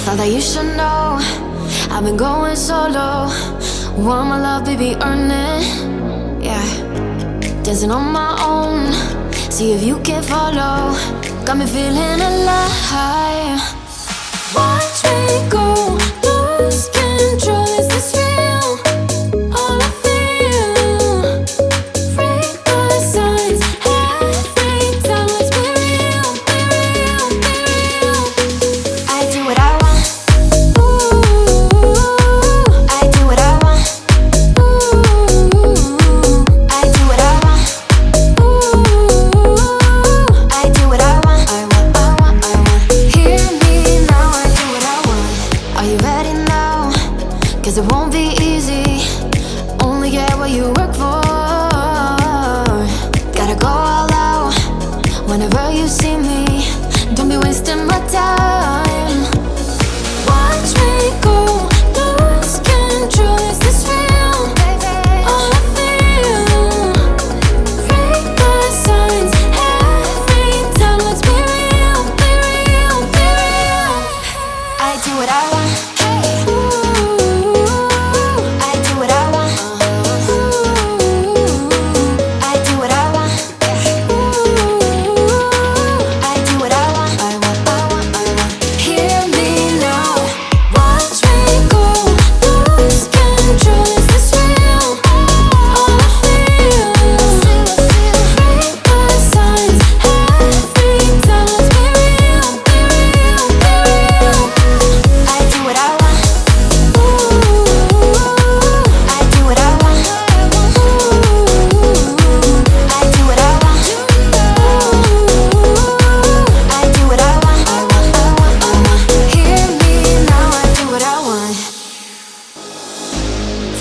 Thought that you should know I've been going solo. Want my love, baby, earn it. Yeah, dancing on my own. See if you can follow. Got me feeling alive. Watch me go, lose control. Is this real? All I feel. Freak the signs. Every time, let's be real, be real, be real. I do what I want. Ooh, I do what I want. Ooh, I do what I want. Ooh, I do what I want. I want, I want, I want. Hear me now, I do what I want. Are you ready now? 'Cause it won't be easy. Only get what you work for. Gotta go all out whenever you see me. Don't be wasting my time. Watch me go, lose control. Is this real? All I feel. Freak the signs. Every time, let's be real, be real, be real. I do what I want. Ooh, I do what I want. Ooh, I do what I want. Ooh, I do what I want. I want, I want, I want. Hear me now. Watch me go, lose control. Is this real? All I feel. Freak the signs. Every time, let's be real, be real, be real. I do what I want. Ooh, I do what I want. Ooh, I do what I want. Ooh, I do what I want. I want, I want, I want. Hear me now, I do what I want.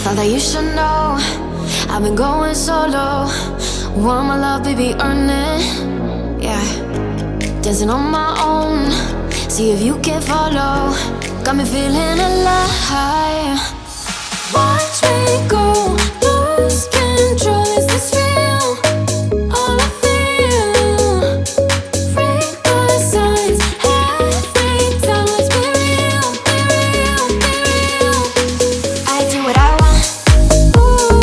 Thought that you should know I've been going solo. Want my love, baby, earn it. Yeah, dancing on my own. See if you can follow. Got me feeling alive. Watch me go, lose control. Is this real? All I feel. Freak the signs. Every time, let's be real, be real, be real. I do what I want. Ooh,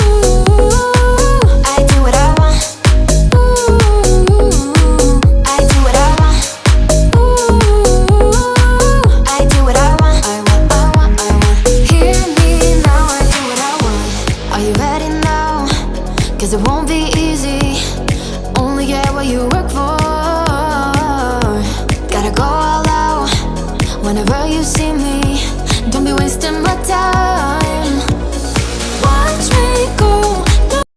I do what I want. Ooh, I do what I want. Ooh, I do what I want. I want, I want, I want. Hear me now, I do what I want. Are you ready now? 'Cause it won't be easy. Only get what you work for. Gotta go all out whenever you see me. Don't be wasting my time.